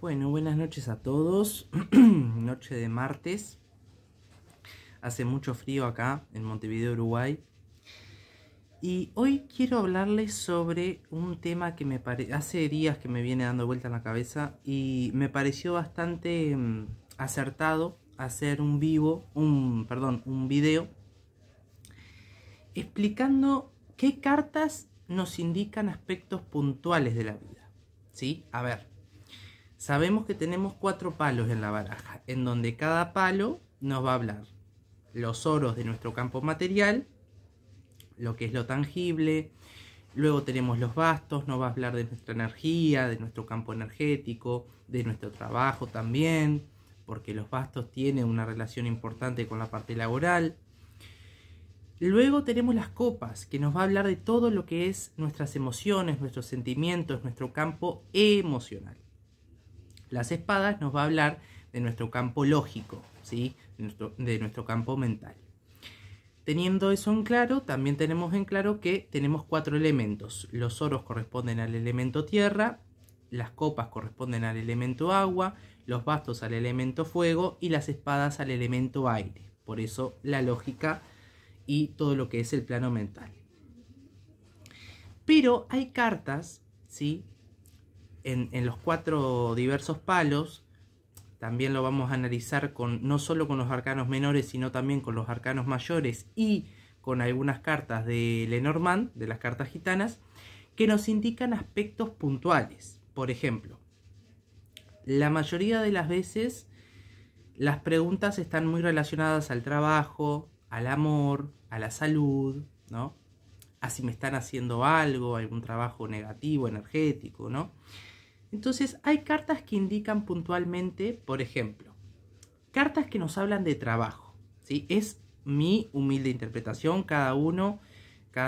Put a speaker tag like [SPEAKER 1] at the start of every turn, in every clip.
[SPEAKER 1] Bueno, buenas noches a todos. Noche de martes. Hace mucho frío acá en Montevideo, Uruguay. Y hoy quiero hablarles sobre un tema que hace días que me viene dando vuelta en la cabeza y me pareció bastante acertado hacer un video explicando qué cartas nos indican aspectos puntuales de la vida. ¿Sí? A ver. Sabemos que tenemos 4 palos en la baraja, en donde cada palo nos va a hablar los oros de nuestro campo material, lo que es lo tangible. Luego tenemos los bastos, nos va a hablar de nuestra energía, de nuestro campo energético, de nuestro trabajo también, porque los bastos tienen una relación importante con la parte laboral. Luego tenemos las copas, que nos va a hablar de todo lo que es nuestras emociones, nuestros sentimientos, nuestro campo emocional. Las espadas nos va a hablar de nuestro campo lógico, ¿sí? de nuestro campo mental. Teniendo eso en claro, también tenemos en claro que tenemos 4 elementos. Los oros corresponden al elemento tierra, las copas corresponden al elemento agua, los bastos al elemento fuego y las espadas al elemento aire. Por eso la lógica y todo lo que es el plano mental. Pero hay cartas, ¿sí? En los 4 diversos palos, también lo vamos a analizar no solo con los arcanos menores, sino también con los arcanos mayores y con algunas cartas de Lenormand, de las cartas gitanas, que nos indican aspectos puntuales. Por ejemplo, la mayoría de las veces las preguntas están muy relacionadas al trabajo, al amor, a la salud, ¿no? A si me están haciendo algo, algún trabajo negativo, energético, ¿no? Entonces hay cartas que indican puntualmente, por ejemplo, cartas que nos hablan de trabajo, ¿sí? Es mi humilde interpretación, cada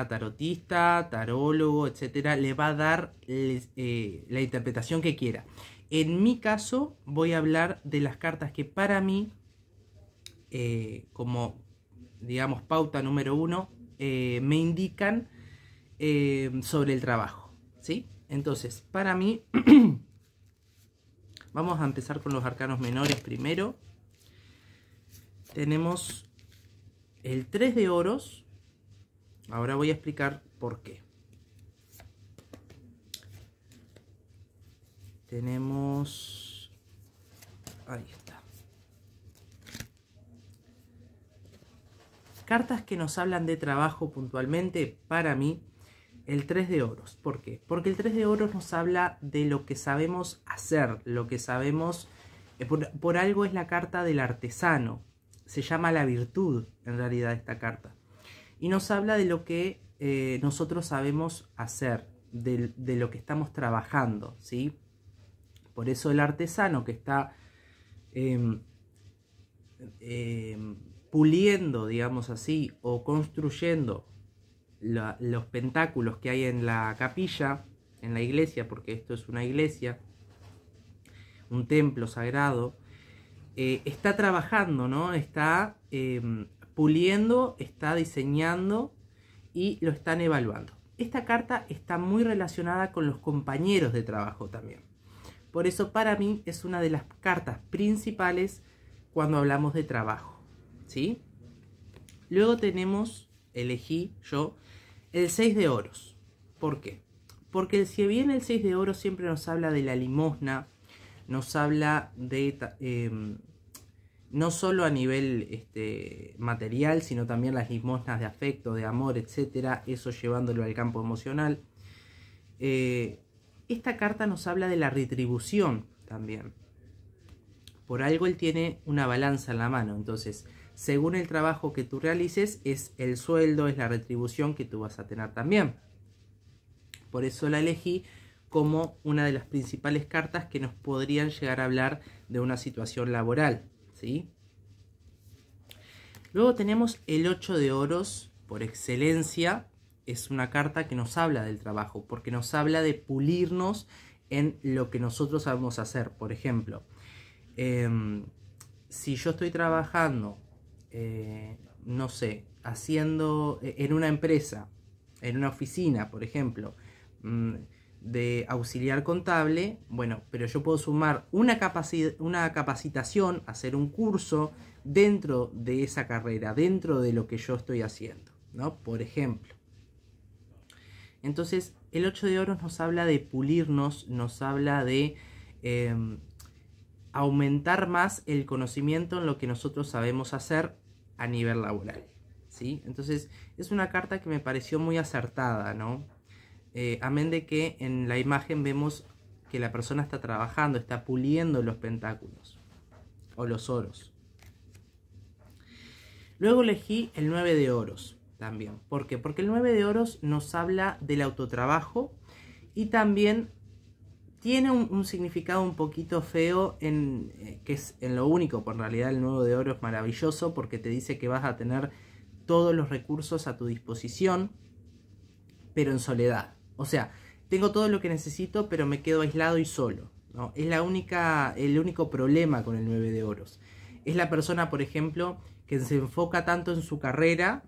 [SPEAKER 1] tarotista, tarólogo, etcétera, le va a dar la interpretación que quiera. En mi caso voy a hablar de las cartas que para mí, como digamos pauta número 1, me indican sobre el trabajo, ¿sí? Entonces, para mí, vamos a empezar con los arcanos menores primero. Tenemos el 3 de oros. Ahora voy a explicar por qué. Tenemos... Ahí está. Cartas que nos hablan de trabajo puntualmente, para mí, el 3 de oros. ¿Por qué? Porque el 3 de oros nos habla de lo que sabemos hacer, lo que sabemos... Por algo es la carta del artesano. Se llama la virtud, en realidad, esta carta. Y nos habla de lo que nosotros sabemos hacer, de lo que estamos trabajando, ¿sí? Por eso el artesano que está puliendo, digamos así, o construyendo los pentáculos que hay en la capilla, en la iglesia, porque esto es una iglesia, un templo sagrado, está trabajando, ¿no? Está puliendo, está diseñando y lo están evaluando. Esta carta está muy relacionada con los compañeros de trabajo también. Por eso para mí es una de las cartas principales cuando hablamos de trabajo, ¿sí? Luego elegí yo el 6 de oros. ¿Por qué? Porque si bien el 6 de oros siempre nos habla de la limosna, nos habla de no solo a nivel material, sino también las limosnas de afecto, de amor, etcétera, eso llevándolo al campo emocional. Esta carta nos habla de la retribución también. Por algo él tiene una balanza en la mano, entonces según el trabajo que tú realices, es el sueldo, es la retribución que tú vas a tener también. Por eso la elegí como una de las principales cartas que nos podrían llegar a hablar de una situación laboral, ¿sí? Luego tenemos el 8 de oros, por excelencia, es una carta que nos habla del trabajo, porque nos habla de pulirnos en lo que nosotros sabemos hacer. Por ejemplo, si yo estoy trabajando, no sé, haciendo en una empresa, en una oficina, por ejemplo, de auxiliar contable, bueno, pero yo puedo sumar una capacitación, hacer un curso dentro de esa carrera, dentro de lo que yo estoy haciendo, ¿no? Por ejemplo. Entonces, el 8 de oros nos habla de pulirnos, nos habla de aumentar más el conocimiento en lo que nosotros sabemos hacer a nivel laboral, ¿sí? Entonces, es una carta que me pareció muy acertada, ¿no? Amén de que en la imagen vemos que la persona está trabajando, está puliendo los pentáculos o los oros. Luego elegí el 9 de oros también. ¿Por qué? Porque el 9 de oros nos habla del autotrabajo y también tiene un significado un poquito feo, que es en lo único, por en realidad el 9 de oro es maravilloso porque te dice que vas a tener todos los recursos a tu disposición, pero en soledad. O sea, tengo todo lo que necesito, pero me quedo aislado y solo, ¿no? Es el único problema con el 9 de oros. Es la persona, por ejemplo, que se enfoca tanto en su carrera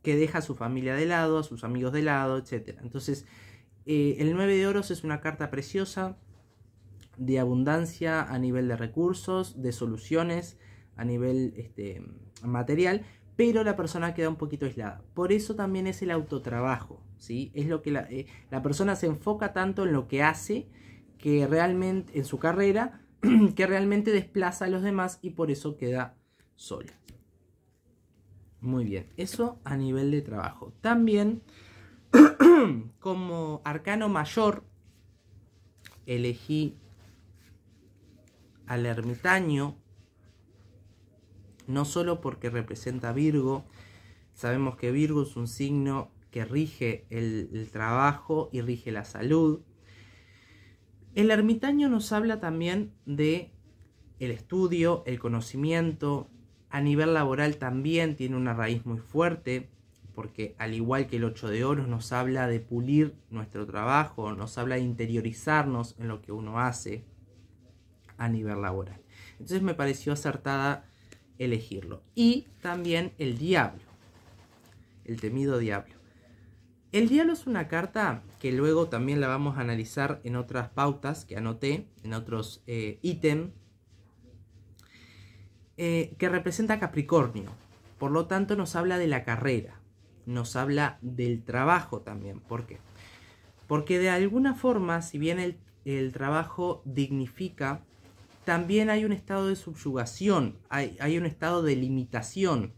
[SPEAKER 1] que deja a su familia de lado, a sus amigos de lado, etc. Entonces, el 9 de oros es una carta preciosa de abundancia a nivel de recursos, de soluciones a nivel material, pero la persona queda un poquito aislada. Por eso también es el autotrabajo, ¿sí? Es lo que la persona se enfoca tanto en lo que hace, que realmente en su carrera, que realmente desplaza a los demás y por eso queda sola. Muy bien, eso a nivel de trabajo. También, como arcano mayor, elegí al ermitaño, no solo porque representa a Virgo. Sabemos que Virgo es un signo que rige el trabajo y rige la salud. El ermitaño nos habla también de el estudio, el conocimiento. A nivel laboral también tiene una raíz muy fuerte, porque al igual que el 8 de oros nos habla de pulir nuestro trabajo, nos habla de interiorizarnos en lo que uno hace a nivel laboral. Entonces me pareció acertada elegirlo. Y también el diablo, el temido diablo. El diablo es una carta que luego también la vamos a analizar en otras pautas que anoté, en otros ítems, que representa a Capricornio. Por lo tanto nos habla de la carrera, nos habla del trabajo también. ¿Por qué? Porque de alguna forma, si bien el trabajo dignifica, también hay un estado de subyugación, hay un estado de limitación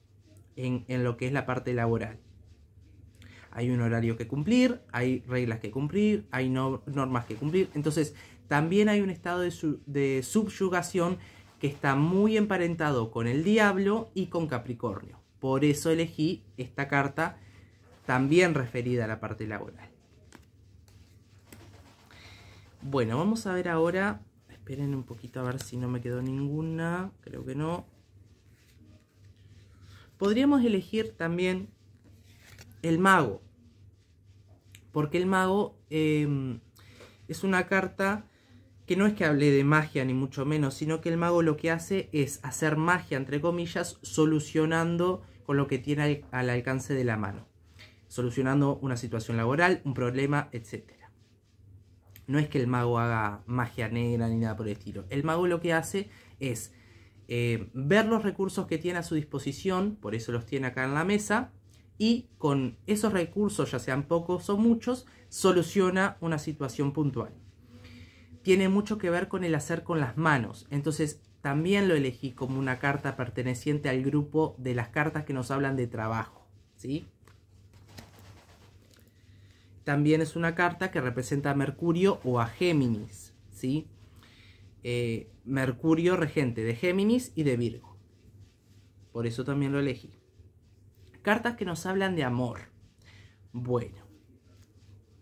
[SPEAKER 1] en lo que es la parte laboral. Hay un horario que cumplir, hay reglas que cumplir, hay normas que cumplir. Entonces, también hay un estado de subyugación que está muy emparentado con el diablo y con Capricornio. Por eso elegí esta carta también referida a la parte laboral. Bueno, vamos a ver ahora. Esperen un poquito a ver si no me quedó ninguna. Creo que no. Podríamos elegir también el mago. Porque el mago es una carta que no es que hable de magia ni mucho menos, sino que el mago lo que hace es hacer magia, entre comillas, solucionando con lo que tiene al alcance de la mano. Solucionando una situación laboral, un problema, etc. No es que el mago haga magia negra ni nada por el estilo. El mago lo que hace es ver los recursos que tiene a su disposición, por eso los tiene acá en la mesa, y con esos recursos, ya sean pocos o muchos, soluciona una situación puntual. Tiene mucho que ver con el hacer con las manos. Entonces también lo elegí como una carta perteneciente al grupo de las cartas que nos hablan de trabajo, ¿sí? También es una carta que representa a Mercurio o a Géminis, ¿sí? Mercurio regente de Géminis y de Virgo. Por eso también lo elegí. Cartas que nos hablan de amor. Bueno,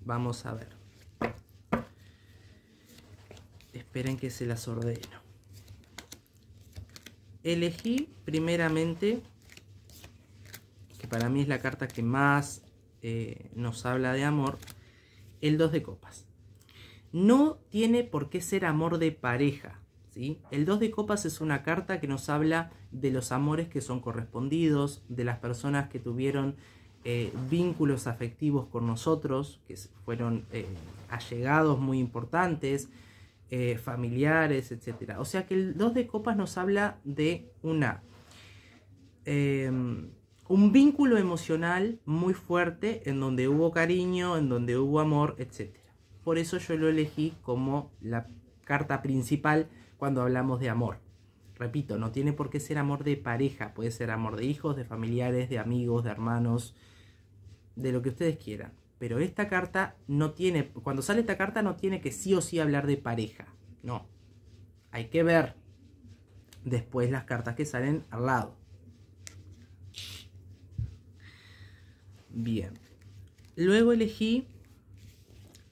[SPEAKER 1] vamos a ver. Esperen que se las ordeno. Elegí primeramente, que para mí es la carta que más nos habla de amor, el 2 de copas. No tiene por qué ser amor de pareja, ¿sí? El 2 de copas es una carta que nos habla de los amores que son correspondidos, de las personas que tuvieron vínculos afectivos con nosotros, que fueron allegados muy importantes, familiares, etc. O sea que el 2 de copas nos habla de un vínculo emocional muy fuerte en donde hubo cariño, en donde hubo amor, etc. Por eso yo lo elegí como la carta principal cuando hablamos de amor. Repito, no tiene por qué ser amor de pareja, puede ser amor de hijos, de familiares, de amigos, de hermanos, de lo que ustedes quieran. Pero esta carta no tiene, cuando sale esta carta no tiene que sí o sí hablar de pareja. No. Hay que ver después las cartas que salen al lado. Bien. Luego elegí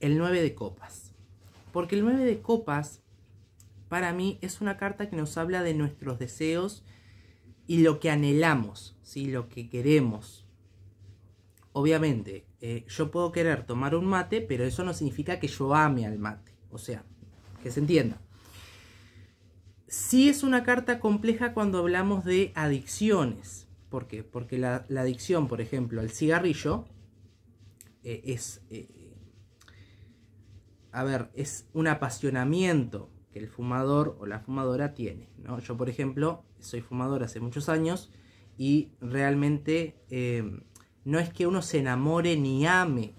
[SPEAKER 1] el 9 de copas. Porque el 9 de copas, para mí, es una carta que nos habla de nuestros deseos y lo que anhelamos, ¿sí? Lo que queremos. Obviamente, yo puedo querer tomar un mate, pero eso no significa que yo ame al mate. O sea, que se entienda. Sí es una carta compleja cuando hablamos de adicciones. ¿Por qué? Porque la adicción, por ejemplo, al cigarrillo es un apasionamiento que el fumador o la fumadora tiene, ¿no? Yo, por ejemplo, soy fumador hace muchos años y realmente no es que uno se enamore ni ame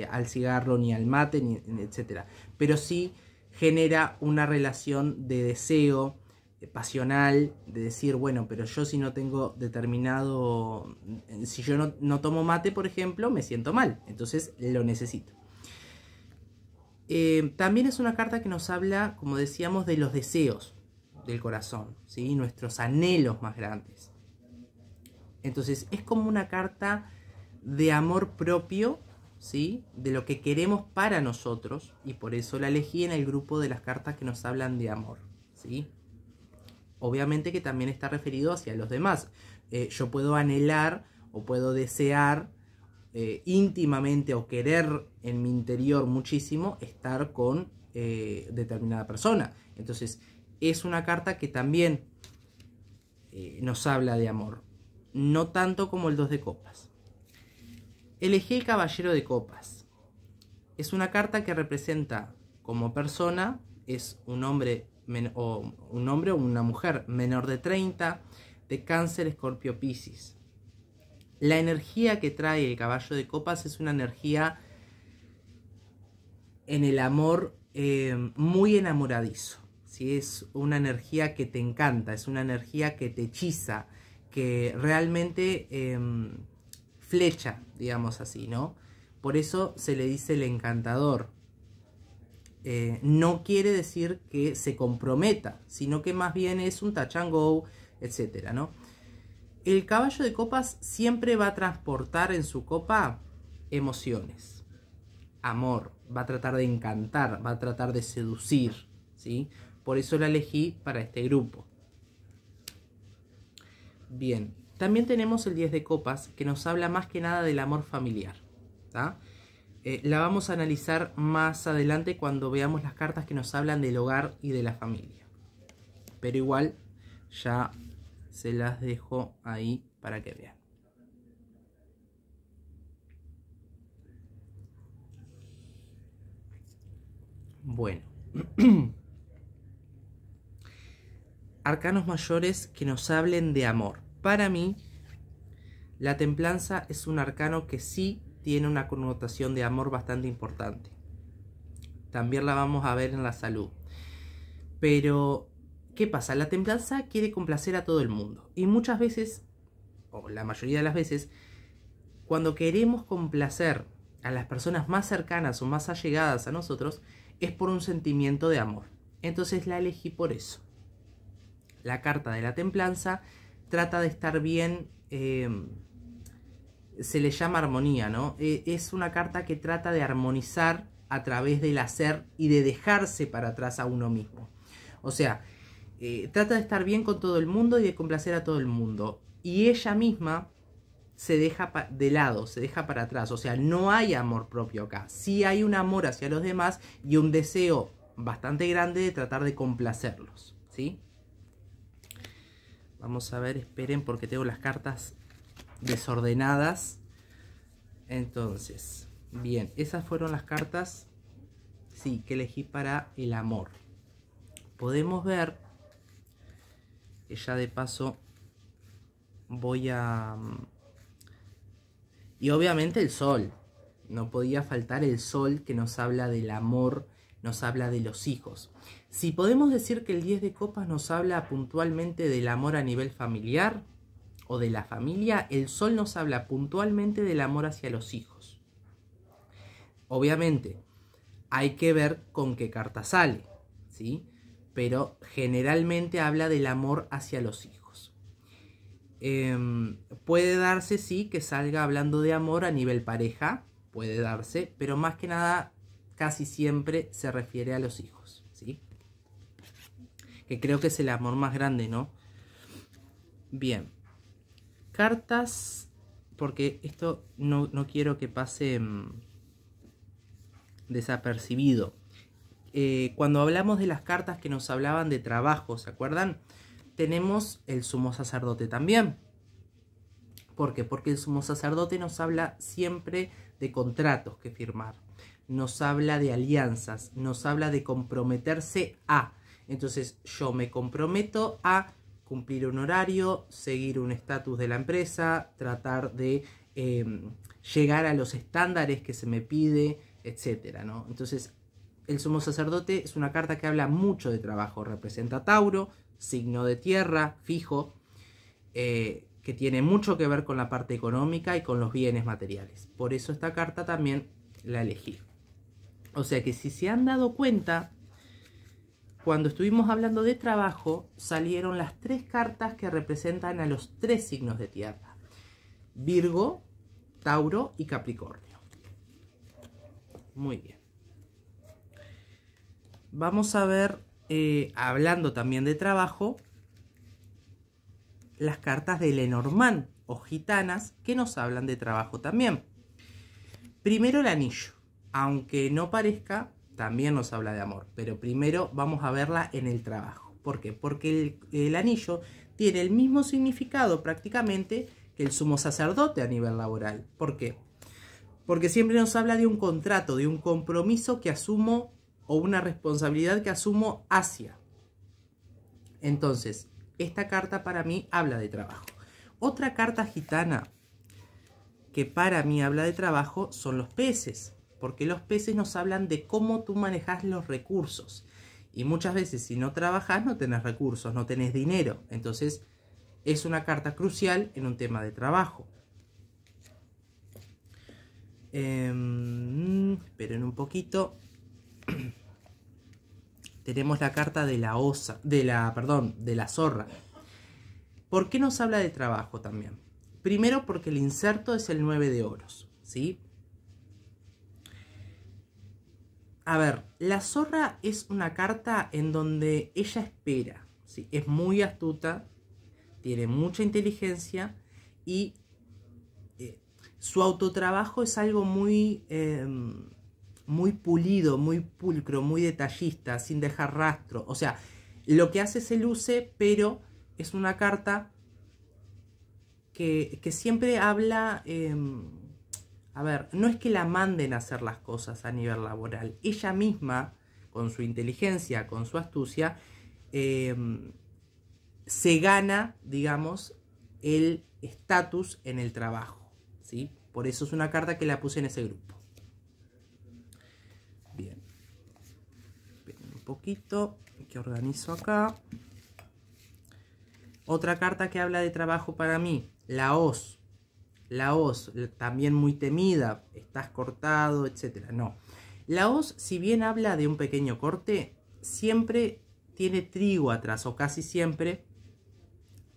[SPEAKER 1] al cigarro, ni al mate, etc. Pero sí genera una relación de deseo pasional, de decir, bueno, pero yo si no tengo determinado, si yo no tomo mate, por ejemplo, me siento mal, entonces lo necesito. También es una carta que nos habla, como decíamos, de los deseos del corazón, ¿sí? Nuestros anhelos más grandes. Entonces es como una carta de amor propio, ¿sí? De lo que queremos para nosotros, y por eso la elegí en el grupo de las cartas que nos hablan de amor, ¿sí? Obviamente que también está referido hacia los demás. Yo puedo anhelar o puedo desear íntimamente o querer en mi interior muchísimo estar con determinada persona. Entonces es una carta que también nos habla de amor, no tanto como el 2 de copas. Elegí el caballero de copas. Es una carta que representa como persona, es un hombre o una mujer menor de 30, de Cáncer, Escorpio, Piscis. La energía que trae el caballo de copas es una energía en el amor muy enamoradizo, ¿sí? Es una energía que te encanta, es una energía que te hechiza, que realmente flecha, digamos así, ¿no? Por eso se le dice el encantador. No quiere decir que se comprometa, sino que más bien es un touch and go, etcétera, ¿no? El caballo de copas siempre va a transportar en su copa emociones, amor, va a tratar de encantar, va a tratar de seducir, ¿sí? Por eso la elegí para este grupo. Bien, también tenemos el 10 de copas, que nos habla más que nada del amor familiar, ¿tá? La vamos a analizar más adelante cuando veamos las cartas que nos hablan del hogar y de la familia. Pero igual ya se las dejo ahí para que vean. Bueno. Arcanos mayores que nos hablen de amor. Para mí, la templanza es un arcano que sí tiene una connotación de amor bastante importante. También la vamos a ver en la salud. Pero, ¿qué pasa? La templanza quiere complacer a todo el mundo. Y muchas veces, o la mayoría de las veces, cuando queremos complacer a las personas más cercanas o más allegadas a nosotros, es por un sentimiento de amor. Entonces la elegí por eso. La carta de la templanza trata de estar bien, se le llama armonía, ¿no? Es una carta que trata de armonizar a través del hacer y de dejarse para atrás a uno mismo. O sea, trata de estar bien con todo el mundo y de complacer a todo el mundo. Y ella misma se deja de lado, se deja para atrás. O sea, no hay amor propio acá. Sí hay un amor hacia los demás y un deseo bastante grande de tratar de complacerlos, ¿sí? Vamos a ver, esperen porque tengo las cartas desordenadas. Entonces, bien, esas fueron las cartas, sí, que elegí para el amor. Podemos ver que ya de paso voy a... Y obviamente el sol. No podía faltar el sol, que nos habla del amor, nos habla de los hijos. Si podemos decir que el 10 de copas nos habla puntualmente del amor a nivel familiar o de la familia, el sol nos habla puntualmente del amor hacia los hijos. Obviamente, hay que ver con qué carta sale, ¿sí? Pero generalmente habla del amor hacia los hijos. Puede darse, sí, que salga hablando de amor a nivel pareja, puede darse, pero más que nada, casi siempre se refiere a los hijos, ¿sí? Que creo que es el amor más grande, ¿no? Bien. Cartas, porque esto no quiero que pase desapercibido. Cuando hablamos de las cartas que nos hablaban de trabajo, ¿se acuerdan? Tenemos el sumo sacerdote también. ¿Por qué? Porque el sumo sacerdote nos habla siempre de contratos que firmar. Nos habla de alianzas, nos habla de comprometerse a. Entonces yo me comprometo a cumplir un horario, seguir un estatus de la empresa, tratar de llegar a los estándares que se me pide, etcétera, ¿no? Entonces, el sumo sacerdote es una carta que habla mucho de trabajo. Representa a Tauro, signo de tierra, fijo, que tiene mucho que ver con la parte económica y con los bienes materiales. Por eso esta carta también la elegí. O sea que si se han dado cuenta, cuando estuvimos hablando de trabajo, salieron las 3 cartas que representan a los 3 signos de tierra: Virgo, Tauro y Capricornio. Muy bien. Vamos a ver, hablando también de trabajo, las cartas de Lenormand o gitanas que nos hablan de trabajo también. Primero el anillo, aunque no parezca, también nos habla de amor, pero primero vamos a verla en el trabajo. ¿Por qué? Porque el anillo tiene el mismo significado prácticamente que el sumo sacerdote a nivel laboral. ¿Por qué? Porque siempre nos habla de un contrato, de un compromiso que asumo o una responsabilidad que asumo hacia. Entonces, esta carta para mí habla de trabajo. Otra carta gitana que para mí habla de trabajo son los peces, porque los peces nos hablan de cómo tú manejas los recursos. Y muchas veces si no trabajas no tenés recursos, no tenés dinero. Entonces es una carta crucial en un tema de trabajo. Esperen un poquito. Tenemos la carta de la osa, de la zorra. ¿Por qué nos habla de trabajo también? Primero porque el inserto es el 9 de oros, ¿sí? A ver, la zorra es una carta en donde ella espera, ¿sí? Es muy astuta, tiene mucha inteligencia y su autotrabajo es algo muy pulido, muy pulcro, muy detallista, sin dejar rastro. O sea, lo que hace se luce, pero es una carta que siempre habla... a ver, no es que la manden a hacer las cosas a nivel laboral. Ella misma, con su inteligencia, con su astucia, se gana, digamos, el estatus en el trabajo, ¿sí? Por eso es una carta que la puse en ese grupo. Bien. Esperen un poquito, que organizo acá. Otra carta que habla de trabajo para mí, la hoz. La hoz, también muy temida, estás cortado, etc. No. La hoz, si bien habla de un pequeño corte, siempre tiene trigo atrás, o casi siempre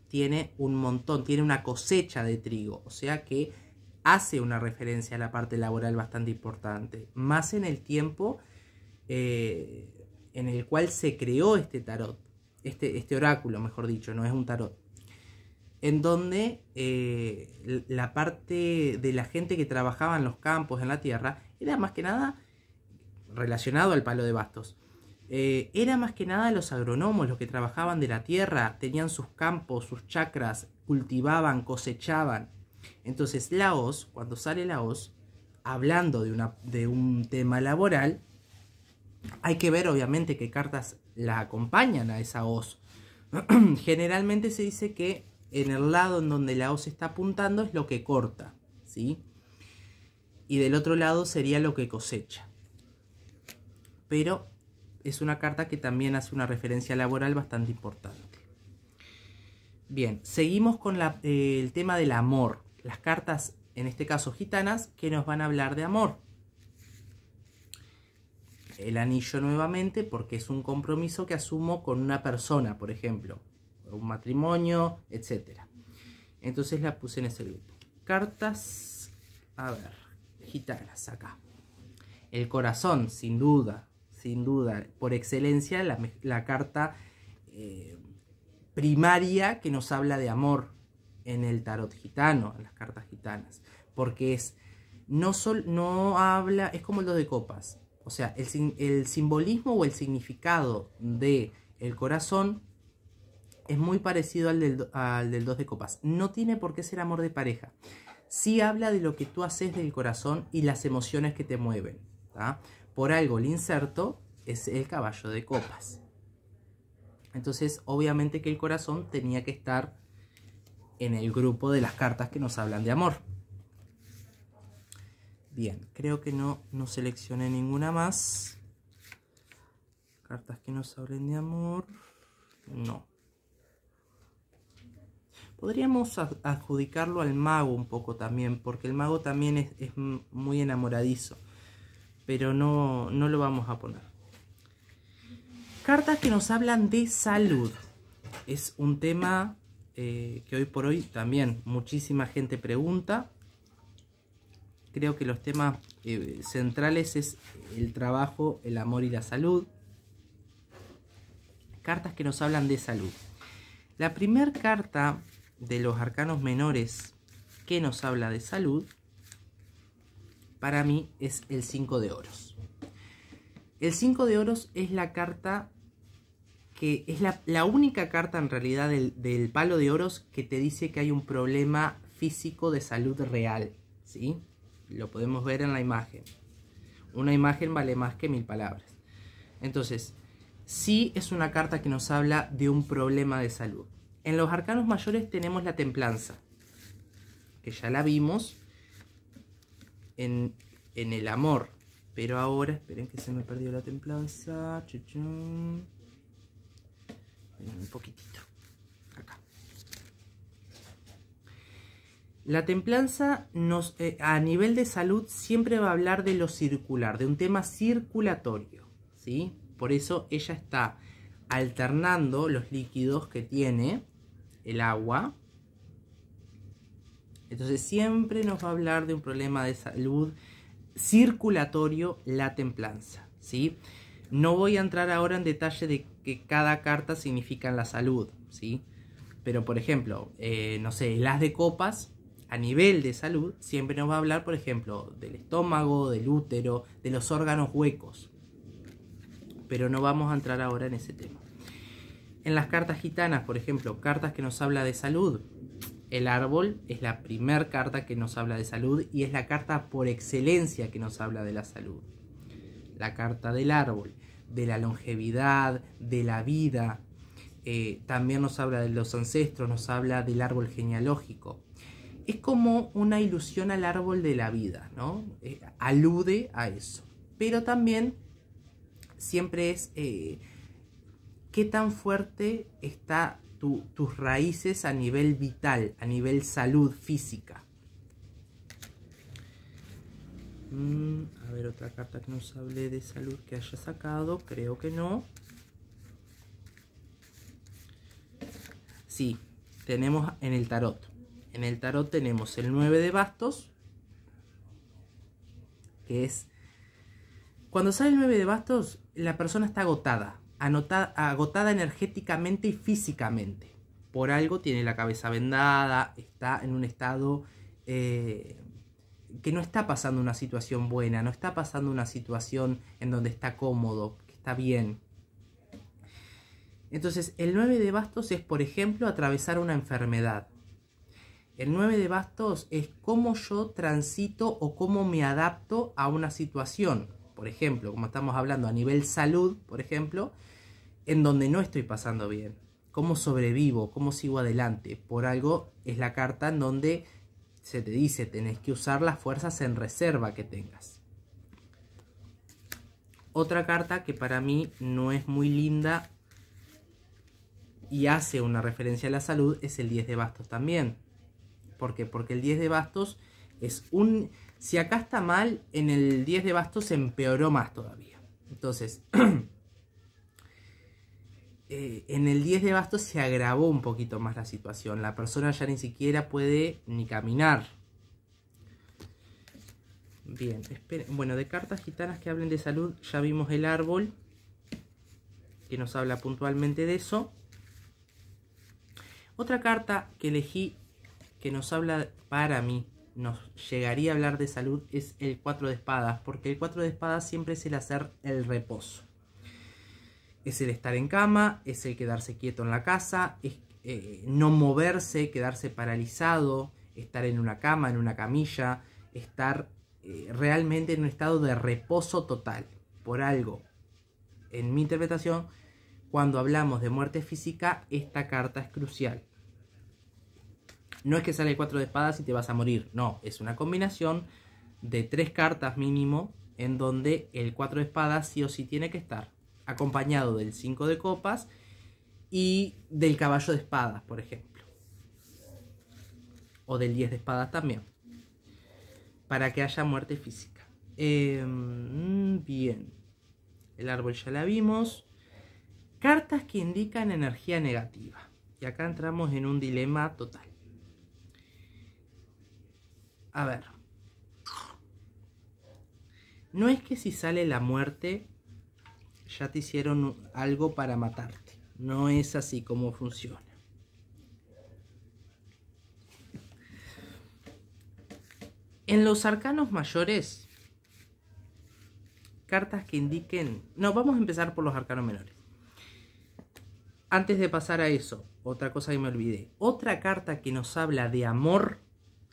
[SPEAKER 1] tiene un montón, tiene una cosecha de trigo. O sea que hace una referencia a la parte laboral bastante importante. Más en el tiempo en el cual se creó este tarot, este oráculo, mejor dicho, no es un tarot. En donde la parte de la gente que trabajaba en los campos, en la tierra, era más que nada relacionado al palo de bastos. Era más que nada los agrónomos, los que trabajaban de la tierra, tenían sus campos, sus chacras, cultivaban, cosechaban. Entonces la hoz, cuando sale la hoz, hablando de un tema laboral, hay que ver obviamente qué cartas la acompañan a esa hoz. Generalmente se dice que en el lado en donde la hoz está apuntando es lo que corta, ¿sí? Y del otro lado sería lo que cosecha. Pero es una carta que también hace una referencia laboral bastante importante. Bien, seguimos con el tema del amor. Las cartas, en este caso gitanas, que nos van a hablar de amor. El anillo nuevamente, porque es un compromiso que asumo con una persona, por ejemplo, un matrimonio, etc. Entonces la puse en ese grupo. Cartas, a ver, gitanas acá. El corazón, sin duda, por excelencia, la carta primaria que nos habla de amor en el tarot gitano, en las cartas gitanas, porque no habla, es como el 2 de copas, o sea, el simbolismo o el significado de el corazón es muy parecido al del 2 de copas. No tiene por qué ser amor de pareja, sí habla de lo que tú haces del corazón y las emociones que te mueven, ¿tá? Por algo el inserto es el caballo de copas. Entonces, obviamente que el corazón tenía que estar en el grupo de las cartas que nos hablan de amor. Bien, creo que no seleccioné ninguna más. Cartas que nos hablen de amor. No. Podríamos adjudicarlo al mago un poco también, porque el mago también es muy enamoradizo. Pero no lo vamos a poner. Cartas que nos hablan de salud. Es un tema que hoy por hoy también muchísima gente pregunta. Creo que los temas centrales es el trabajo, el amor y la salud. Cartas que nos hablan de salud. La primera carta de los arcanos menores que nos habla de salud, para mí es el 5 de oros. El 5 de oros es la carta que es la única carta en realidad del palo de oros que te dice que hay un problema físico de salud real, ¿sí? Lo podemos ver en la imagen. Una imagen vale más que 1000 palabras. Entonces, sí es una carta que nos habla de un problema de salud. En los arcanos mayores tenemos la templanza, que ya la vimos en el amor. Pero ahora, esperen que se me perdió la templanza. Chuchun. Un poquitito. Acá. La templanza a nivel de salud siempre va a hablar de lo circular, de un tema circulatorio, ¿sí? Por eso ella está alternando los líquidos que tiene el agua. Entonces siempre nos va a hablar de un problema de salud circulatorio, la templanza, ¿sí? No voy a entrar ahora en detalle de que cada carta significa en la salud, ¿sí? Pero por ejemplo, no sé, el as de copas a nivel de salud siempre nos va a hablar, por ejemplo, del estómago, del útero, de los órganos huecos. Pero no vamos a entrar ahora en ese tema. En las cartas gitanas, por ejemplo, cartas que nos habla de salud, el árbol es la primera carta que nos habla de salud y es la carta por excelencia que nos habla de la salud. La carta del árbol, de la longevidad, de la vida, también nos habla de los ancestros, nos habla del árbol genealógico. Es como una ilusión al árbol de la vida, ¿no? Alude a eso. Pero también siempre es qué tan fuerte está tus raíces a nivel vital, a nivel salud física. A ver, otra carta que nos hable de salud que haya sacado. Creo que no. Sí, tenemos en el tarot. En el tarot tenemos el 9 de bastos, que es... Cuando sale el 9 de bastos, la persona está agotada. Agotada energéticamente y físicamente. Por algo tiene la cabeza vendada, está en un estado... que no está pasando una situación buena, no está pasando una situación en donde está cómodo, que está bien. Entonces, el 9 de bastos es, por ejemplo, atravesar una enfermedad. El 9 de bastos es cómo yo transito o cómo me adapto a una situación. Por ejemplo, como estamos hablando a nivel salud, por ejemplo, en donde no estoy pasando bien. Cómo sobrevivo, cómo sigo adelante. Por algo es la carta en donde se te dice, tenés que usar las fuerzas en reserva que tengas. Otra carta que para mí no es muy linda y hace una referencia a la salud es el 10 de bastos también. ¿Por qué? Porque el 10 de bastos es un... Si acá está mal, en el 10 de bastos se empeoró más todavía. Entonces, en el 10 de bastos se agravó un poquito más la situación. La persona ya ni siquiera puede ni caminar. Bien, esperen. Bueno, de cartas gitanas que hablen de salud, ya vimos el árbol, que nos habla puntualmente de eso. Otra carta que elegí, que nos habla, para mí, nos llegaría a hablar de salud, es el 4 de espadas, porque el 4 de espadas siempre es el hacer el reposo. Es el estar en cama, es el quedarse quieto en la casa, es no moverse, quedarse paralizado, estar en una cama, en una camilla, estar realmente en un estado de reposo total. Por algo, en mi interpretación, cuando hablamos de muerte física, esta carta es crucial. No es que sale el 4 de espadas y te vas a morir, no, es una combinación de 3 cartas mínimo, en donde el 4 de espadas sí o sí tiene que estar acompañado del 5 de copas y del caballo de espadas, por ejemplo. O del 10 de espadas también. Para que haya muerte física. Bien. El árbol ya la vimos. Cartas que indican energía negativa. Y acá entramos en un dilema total. A ver. No es que si sale la muerte ya te hicieron algo para matarte. No es así como funciona. En los arcanos mayores, cartas que indiquen... No, vamos a empezar por los arcanos menores. Antes de pasar a eso, otra cosa que me olvidé. Otra carta que nos habla de amor,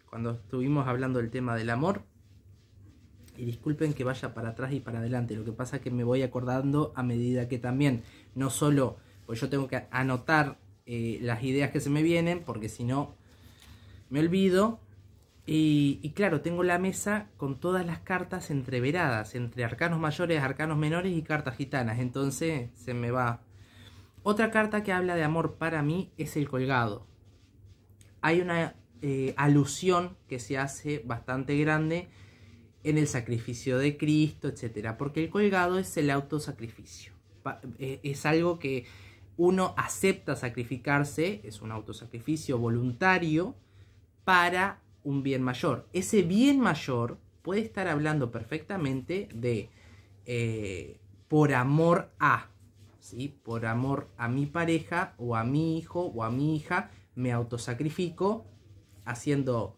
[SPEAKER 1] cuando estuvimos hablando del tema del amor, y disculpen que vaya para atrás y para adelante, lo que pasa es que me voy acordando a medida que también, no solo, pues yo tengo que anotar las ideas que se me vienen, porque si no me olvido, y claro, tengo la mesa con todas las cartas entreveradas, entre arcanos mayores, arcanos menores y cartas gitanas, entonces se me va. Otra carta que habla de amor para mí es el colgado. Hay una alusión que se hace bastante grande en el sacrificio de Cristo, etcétera, porque el colgado es el autosacrificio. Es algo que uno acepta sacrificarse, es un autosacrificio voluntario para un bien mayor. Ese bien mayor puede estar hablando perfectamente de por amor a, ¿sí? Por amor a mi pareja o a mi hijo o a mi hija, me autosacrifico haciendo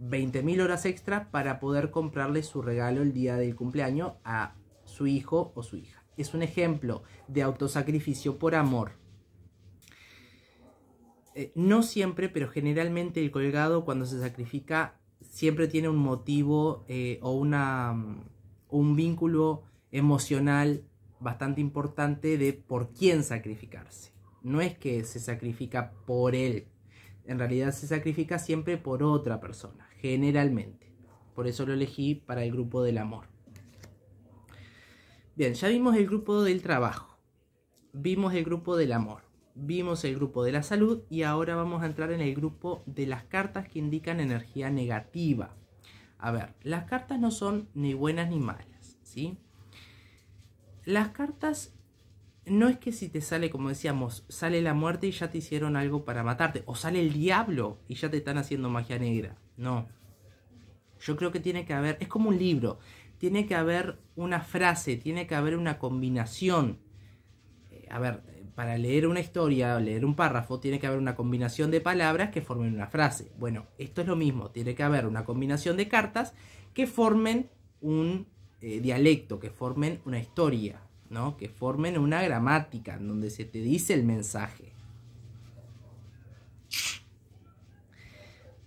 [SPEAKER 1] 20.000 horas extra para poder comprarle su regalo el día del cumpleaños a su hijo o su hija. Es un ejemplo de autosacrificio por amor. No siempre, pero generalmente el colgado cuando se sacrifica siempre tiene un motivo o un vínculo emocional bastante importante de por quién sacrificarse. No es que se sacrifica por él. En realidad se sacrifica siempre por otra persona, generalmente. Por eso lo elegí para el grupo del amor. Bien, ya vimos el grupo del trabajo. Vimos el grupo del amor. Vimos el grupo de la salud y ahora vamos a entrar en el grupo de las cartas que indican energía negativa. A ver, las cartas no son ni buenas ni malas, ¿sí? Las cartas... No es que si te sale, como decíamos, sale la muerte y ya te hicieron algo para matarte. O sale el diablo y ya te están haciendo magia negra. No. Yo creo que tiene que haber... Es como un libro. Tiene que haber una frase, tiene que haber una combinación. A ver, para leer una historia, leer un párrafo, tiene que haber una combinación de palabras que formen una frase. Bueno, esto es lo mismo. Tiene que haber una combinación de cartas que formen un dialecto, que formen una historia, ¿no? Que formen una gramática en donde se te dice el mensaje.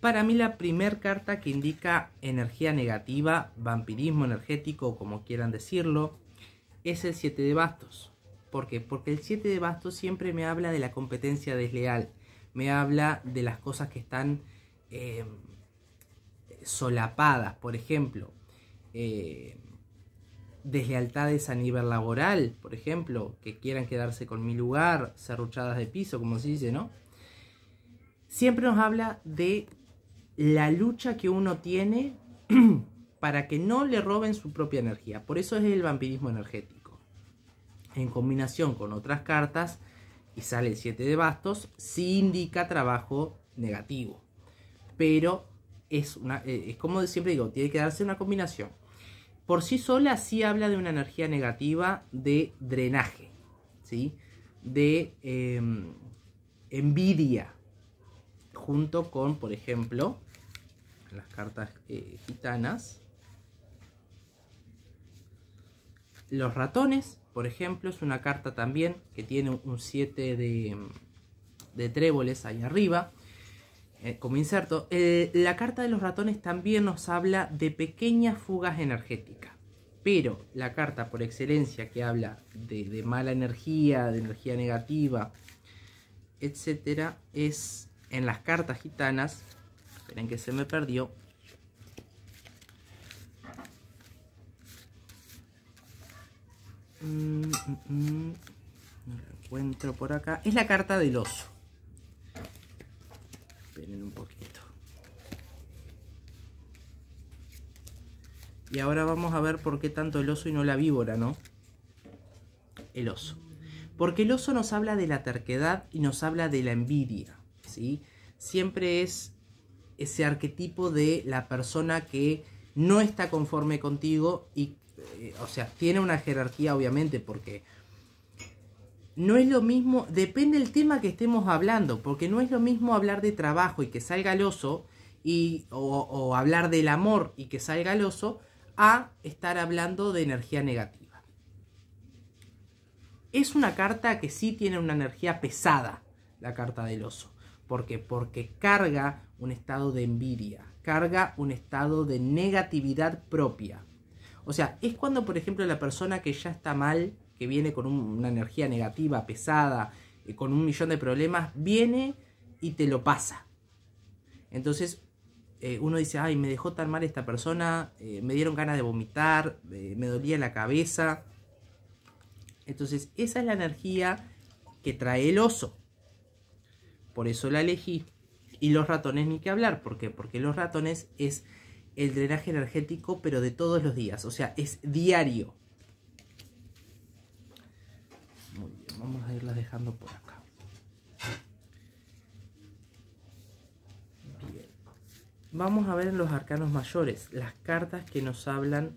[SPEAKER 1] para mí la primer carta que indica energía negativa, vampirismo energético, como quieran decirlo, es el 7 de bastos. ¿Por qué? Porque el 7 de bastos siempre me habla de la competencia desleal, me habla de las cosas que están solapadas, por ejemplo, deslealtades a nivel laboral, por ejemplo, que quieran quedarse con mi lugar, serruchadas de piso, como se dice, ¿no? Siempre nos habla de la lucha que uno tiene para que no le roben su propia energía. Por eso es el vampirismo energético. En combinación con otras cartas, y sale el 7 de bastos, sí indica trabajo negativo. Pero es como siempre digo, tiene que darse una combinación. Por sí sola sí habla de una energía negativa de drenaje, ¿sí? De envidia, junto con, por ejemplo, las cartas gitanas, los ratones, por ejemplo, es una carta también que tiene un 7 de tréboles ahí arriba, como inserto. La carta de los ratones también nos habla de pequeñas fugas energéticas, pero la carta por excelencia que habla de mala energía, de energía negativa, etcétera, es en las cartas gitanas. Esperen que se me perdió. No lo encuentro por acá. Es la carta del oso. Esperen un poquito. Y ahora vamos a ver por qué tanto el oso y no la víbora, ¿no? El oso. Porque el oso nos habla de la terquedad y nos habla de la envidia, ¿sí? Siempre es ese arquetipo de la persona que no está conforme contigo y, o sea, tiene una jerarquía obviamente, porque no es lo mismo, depende del tema que estemos hablando, porque no es lo mismo hablar de trabajo y que salga el oso, o hablar del amor y que salga el oso, a estar hablando de energía negativa. Es una carta que sí tiene una energía pesada, la carta del oso. ¿Por qué? Porque carga un estado de envidia, carga un estado de negatividad propia. O sea, es cuando, por ejemplo, la persona que ya está mal, que viene con una energía negativa, pesada, con 1.000.000 de problemas, viene y te lo pasa. Entonces, uno dice, ay, me dejó tan mal esta persona, me dieron ganas de vomitar, me dolía la cabeza. Entonces, esa es la energía que trae el oso. Por eso la elegí. Y los ratones ni que hablar. ¿Por qué? Porque los ratones es el drenaje energético, pero de todos los días. O sea, es diario. Muy bien, vamos a irlas dejando por acá. Bien. Vamos a ver en los arcanos mayores las cartas que nos hablan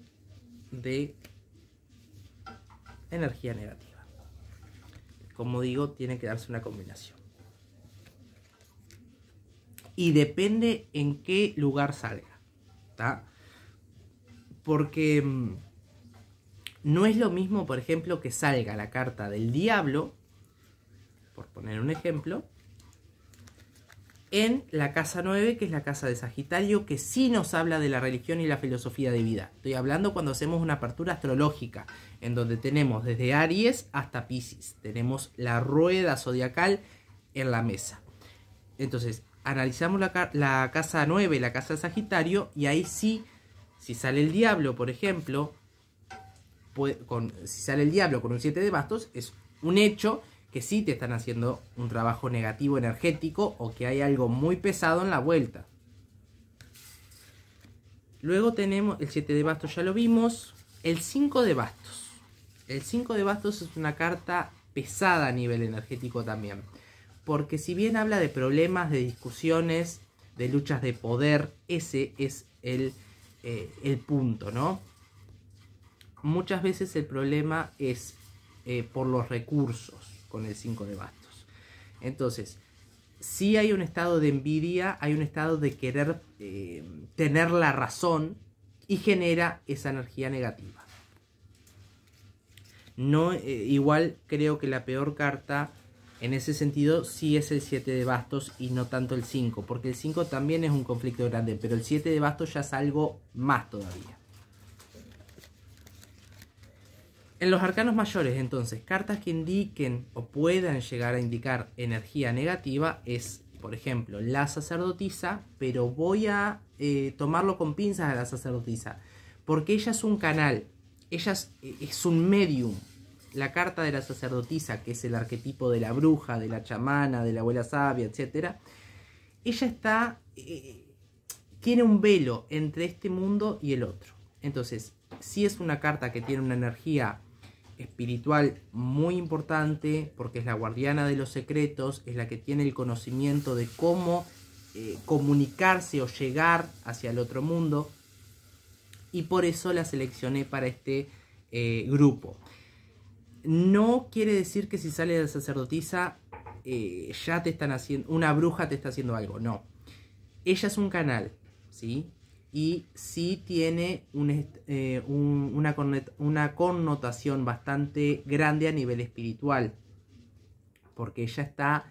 [SPEAKER 1] de energía negativa. Como digo, tiene que darse una combinación. Y depende en qué lugar salga, ¿tá? Porque no es lo mismo, por ejemplo, que salga la carta del diablo, por poner un ejemplo, en la casa 9, que es la casa de Sagitario, que sí nos habla de la religión y la filosofía de vida. Estoy hablando cuando hacemos una apertura astrológica, en donde tenemos desde Aries hasta Piscis. Tenemos la rueda zodiacal en la mesa. Entonces, analizamos la casa 9, la casa de Sagitario, y ahí sí, si sale el diablo, por ejemplo, si sale el diablo con un 7 de bastos, es un hecho que sí te están haciendo un trabajo negativo energético, o que hay algo muy pesado en la vuelta. Luego tenemos el 7 de bastos, ya lo vimos. El 5 de bastos. El 5 de bastos es una carta pesada a nivel energético también. Porque si bien habla de problemas, de discusiones, de luchas de poder, ese es el punto, ¿no? Muchas veces el problema es por los recursos con el 5 de bastos. Entonces, sí hay un estado de envidia, hay un estado de querer tener la razón, y genera esa energía negativa. No, igual creo que la peor carta En ese sentido, sí es el 7 de bastos y no tanto el 5, porque el 5 también es un conflicto grande, pero el 7 de bastos ya es algo más todavía. En los arcanos mayores, entonces, cartas que indiquen o puedan llegar a indicar energía negativa es, por ejemplo, la sacerdotisa, pero voy a tomarlo con pinzas a la sacerdotisa, porque ella es un canal, ella es un medium. La carta de la sacerdotisa, que es el arquetipo de la bruja, de la chamana, de la abuela sabia, etc. Ella está, tiene un velo entre este mundo y el otro. Entonces, sí es una carta que tiene una energía espiritual muy importante, porque es la guardiana de los secretos, es la que tiene el conocimiento de cómo comunicarse o llegar hacia el otro mundo, y por eso la seleccioné para este grupo. No quiere decir que si sale de sacerdotisa ya te están haciendo, una bruja te está haciendo algo, no. Ella es un canal, ¿sí? Y sí tiene una connotación bastante grande a nivel espiritual, porque ella está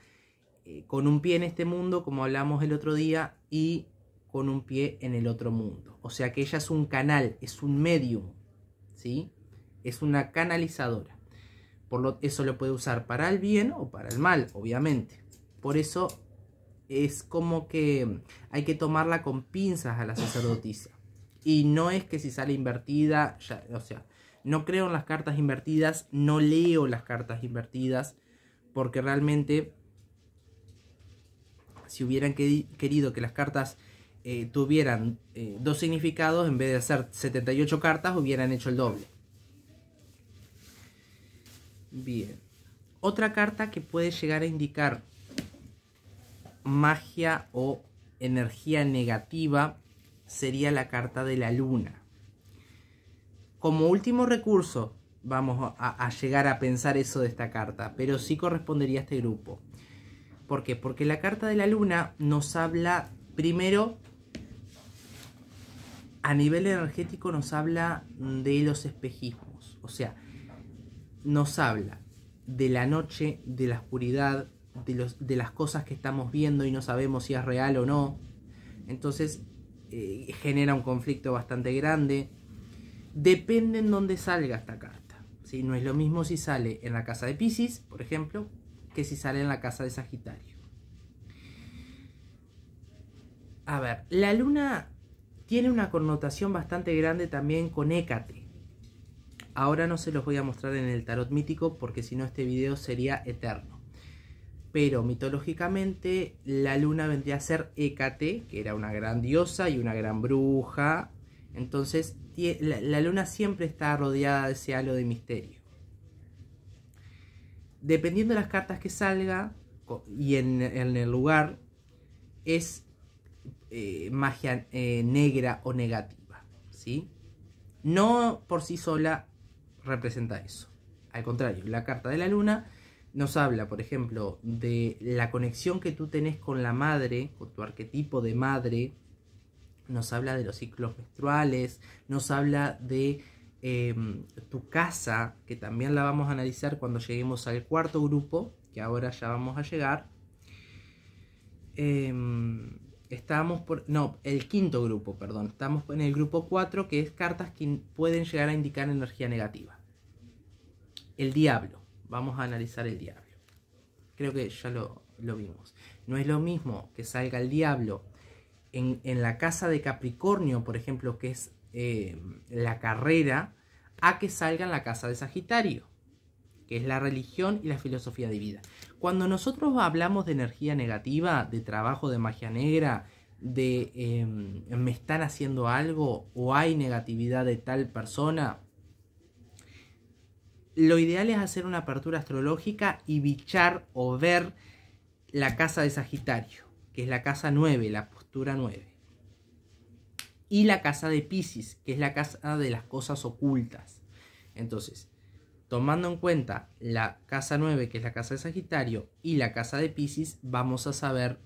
[SPEAKER 1] con un pie en este mundo, como hablamos el otro día, y con un pie en el otro mundo. O sea que ella es un canal, es un medium, ¿sí? Es una canalizadora. Eso lo puede usar para el bien o para el mal, obviamente. Por eso es como que hay que tomarla con pinzas a la sacerdotisa. Y no es que si sale invertida, ya, o sea, no creo en las cartas invertidas, no leo las cartas invertidas, porque realmente si hubieran querido que las cartas tuvieran dos significados, en vez de hacer 78 cartas, hubieran hecho el doble. Bien. Otra carta que puede llegar a indicar magia o energía negativa sería la carta de la luna. Como último recurso vamos a llegar a pensar eso de esta carta, pero sí correspondería a este grupo. ¿Por qué? Porque la carta de la luna nos habla, primero, a nivel energético nos habla de los espejismos, o sea, nos habla de la noche, de la oscuridad, de las cosas que estamos viendo y no sabemos si es real o no. Entonces genera un conflicto bastante grande. Depende en dónde salga esta carta, ¿sí? No es lo mismo si sale en la casa de Piscis, por ejemplo, que si sale en la casa de Sagitario. A ver, la luna tiene una connotación bastante grande también con Hécate. Ahora no se los voy a mostrar en el tarot mítico porque si no este video sería eterno. Pero mitológicamente la luna vendría a ser Hécate, que era una gran diosa y una gran bruja. Entonces la luna siempre está rodeada de ese halo de misterio. Dependiendo de las cartas que salga y en el lugar, es magia negra o negativa, ¿sí? No por sí sola representa eso. Al contrario, la carta de la luna nos habla, por ejemplo, de la conexión que tú tenés con la madre, con tu arquetipo de madre. Nos habla de los ciclos menstruales, nos habla de tu casa, que también la vamos a analizar cuando lleguemos al cuarto grupo, que ahora ya vamos a llegar. Estamos el quinto grupo, perdón. Estamos en el grupo 4, que es cartas que pueden llegar a indicar energía negativa. El diablo. Vamos a analizar el diablo. Creo que ya lo vimos. No es lo mismo que salga el diablo en la casa de Capricornio, por ejemplo, que es la carrera, a que salga en la casa de Sagitario, que es la religión y la filosofía de vida. Cuando nosotros hablamos de energía negativa, de trabajo de magia negra, de me están haciendo algo o hay negatividad de tal persona, lo ideal es hacer una apertura astrológica y bichar o ver la casa de Sagitario, que es la casa 9, la postura 9. Y la casa de Piscis, que es la casa de las cosas ocultas. Entonces, tomando en cuenta la casa 9, que es la casa de Sagitario, y la casa de Piscis, vamos a saber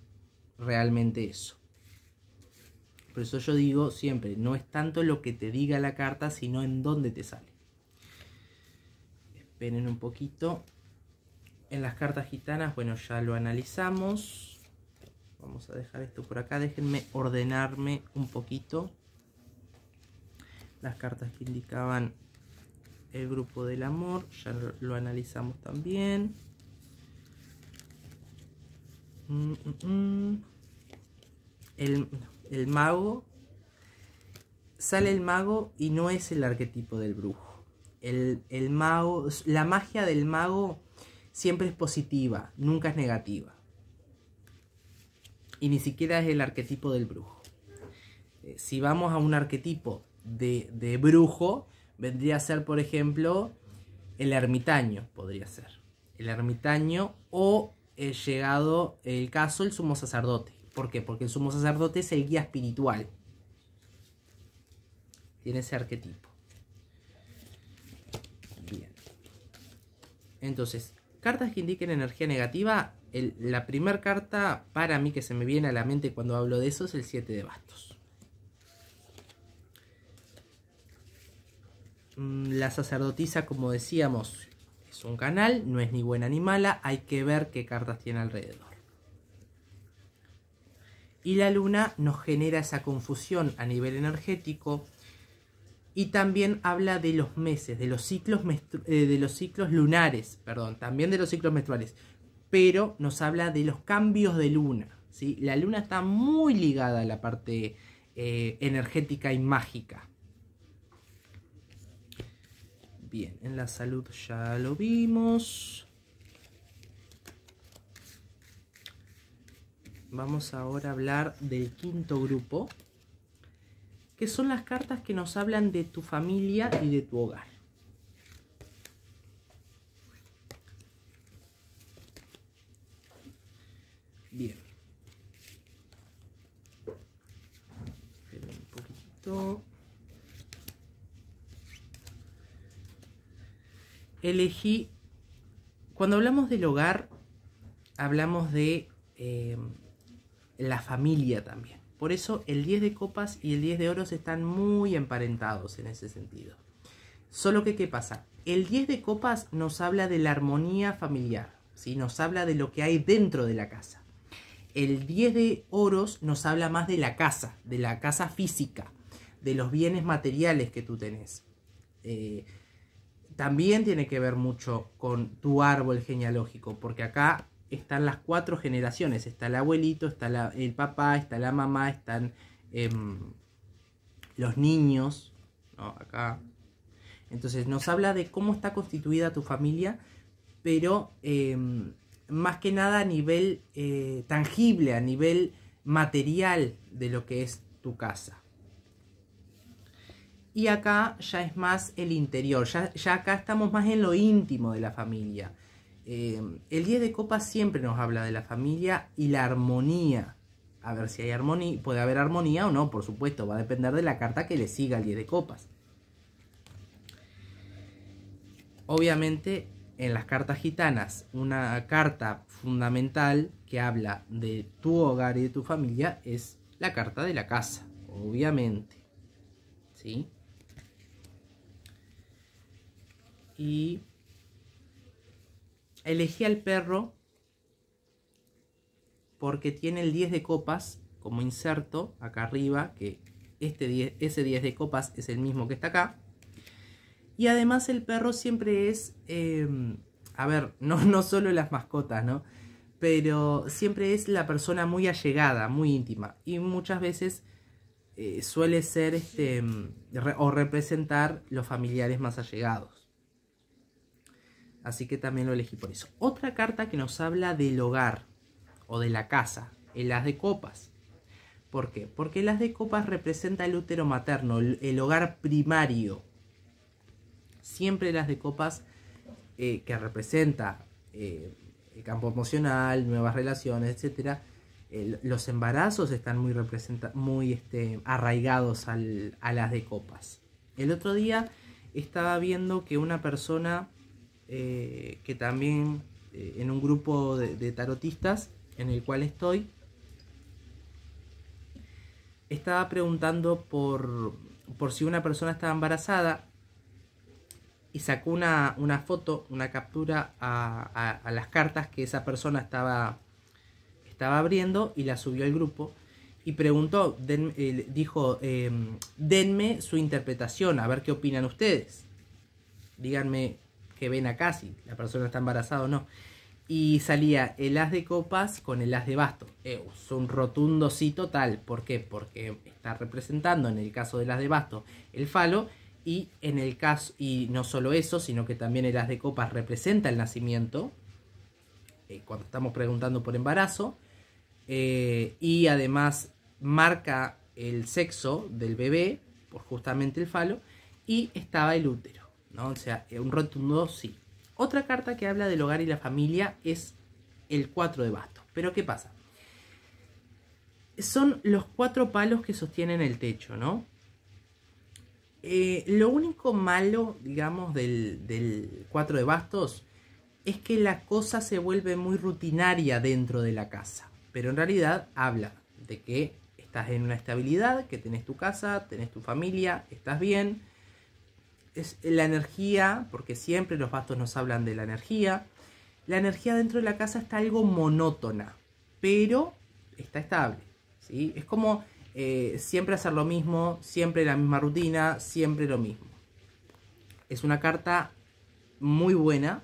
[SPEAKER 1] realmente eso. Por eso yo digo siempre, no es tanto lo que te diga la carta, sino en dónde te sale. Esperen un poquito. En las cartas gitanas, bueno, ya lo analizamos. Vamos a dejar esto por acá. Déjenme ordenarme un poquito. Las cartas que indicaban el grupo del amor, ya lo analizamos también. El mago. Sale el mago y no es el arquetipo del brujo. El mago, la magia del mago siempre es positiva, nunca es negativa. Y ni siquiera es el arquetipo del brujo. Si vamos a un arquetipo de brujo, vendría a ser, por ejemplo, el ermitaño, podría ser. El ermitaño o, llegado el caso, el sumo sacerdote. ¿Por qué? Porque el sumo sacerdote es el guía espiritual. Tiene ese arquetipo. Bien. Entonces, cartas que indiquen energía negativa. La primera carta para mí que se me viene a la mente cuando hablo de eso es el 7 de bastos. La sacerdotisa, como decíamos, es un canal, no es ni buena ni mala. Hay que ver qué cartas tiene alrededor. Y la luna nos genera esa confusión a nivel energético. Y también habla de los meses, de los ciclos lunares, perdón, también de los ciclos menstruales. Pero nos habla de los cambios de luna, ¿sí? La luna está muy ligada a la parte energética y mágica. Bien, en la salud ya lo vimos. Vamos ahora a hablar del quinto grupo, que son las cartas que nos hablan de tu familia y de tu hogar. Bien. Esperen un poquito. Elegí, cuando hablamos del hogar, hablamos de la familia también. Por eso el 10 de copas y el 10 de oros están muy emparentados en ese sentido. Solo que, ¿qué pasa? El 10 de copas nos habla de la armonía familiar, ¿sí? Nos habla de lo que hay dentro de la casa. El 10 de oros nos habla más de la casa física, de los bienes materiales que tú tenés. También tiene que ver mucho con tu árbol genealógico, porque acá están las 4 generaciones. Está el abuelito, está el papá, está la mamá, están los niños, ¿no? Acá. Entonces nos habla de cómo está constituida tu familia, pero más que nada a nivel tangible, a nivel material de lo que es tu casa. Y acá ya es más el interior, ya acá estamos más en lo íntimo de la familia. El 10 de copas siempre nos habla de la familia y la armonía. A ver si hay armonía, puede haber armonía o no, por supuesto, va a depender de la carta que le siga al 10 de copas. Obviamente, en las cartas gitanas, una carta fundamental que habla de tu hogar y de tu familia es la carta de la casa, obviamente. ¿Sí? Y elegí al perro porque tiene el 10 de copas como inserto acá arriba, que ese 10 de copas es el mismo que está acá. Y además el perro siempre es, a ver, no solo las mascotas, ¿no? Pero siempre es la persona muy allegada, muy íntima. Y muchas veces suele ser o representar los familiares más allegados. Así que también lo elegí por eso. Otra carta que nos habla del hogar o de la casa, el as de copas. ¿Por qué? Porque el as de copas representa el útero materno, el hogar primario. Siempre el as de copas que representa el campo emocional, nuevas relaciones, etc. Los embarazos están muy arraigados al as de copas. El otro día estaba viendo que una persona que también en un grupo de tarotistas en el cual estoy, estaba preguntando por si una persona estaba embarazada y sacó una foto, una captura a las cartas que esa persona estaba abriendo y la subió al grupo y preguntó, dijo, denme su interpretación, a ver qué opinan ustedes. Díganme qué ven acá, si la persona está embarazada o no. Y salía el as de copas con el as de bastos. Es un rotundo sí total. ¿Por qué? Porque está representando en el caso del as de bastos el falo, y en el caso, y no solo eso, sino que también el as de copas representa el nacimiento, cuando estamos preguntando por embarazo, y además marca el sexo del bebé por justamente el falo, y estaba el útero, ¿no? O sea, un rotundo sí. Otra carta que habla del hogar y la familia es el 4 de bastos. Pero ¿qué pasa? Son los 4 palos que sostienen el techo, ¿no? Lo único malo, digamos, del 4 de bastos es que la cosa se vuelve muy rutinaria dentro de la casa. Pero en realidad habla de que estás en una estabilidad, que tenés tu casa, tenés tu familia, estás bien. Es la energía, porque siempre los bastos nos hablan de la energía. La energía dentro de la casa está algo monótona, pero está estable, ¿sí? Es como siempre hacer lo mismo, siempre la misma rutina, siempre lo mismo. Es una carta muy buena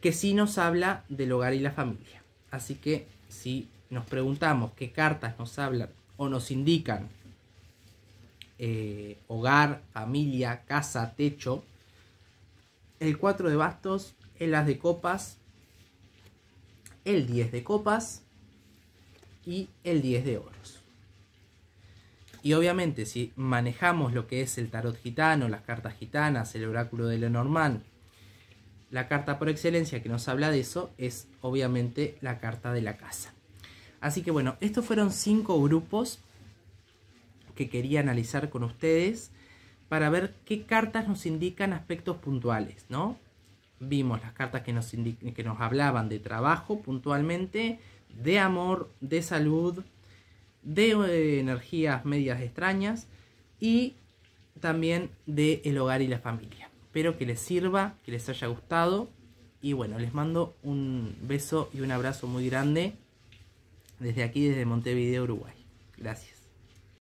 [SPEAKER 1] que sí nos habla del hogar y la familia. Así que si nos preguntamos qué cartas nos hablan o nos indican hogar, familia, casa, techo, el 4 de bastos, el as de copas, el 10 de copas y el 10 de oros. Y obviamente si manejamos lo que es el tarot gitano, las cartas gitanas, el oráculo de Lenormand, la carta por excelencia que nos habla de eso es obviamente la carta de la casa. Así que bueno, estos fueron 5 grupos que quería analizar con ustedes para ver qué cartas nos indican aspectos puntuales, ¿no? Vimos las cartas que nos hablaban de trabajo puntualmente, de amor, de salud, de energías medias extrañas y también de el hogar y la familia. Espero que les sirva, que les haya gustado y bueno, les mando un beso y un abrazo muy grande desde aquí, desde Montevideo, Uruguay. Gracias.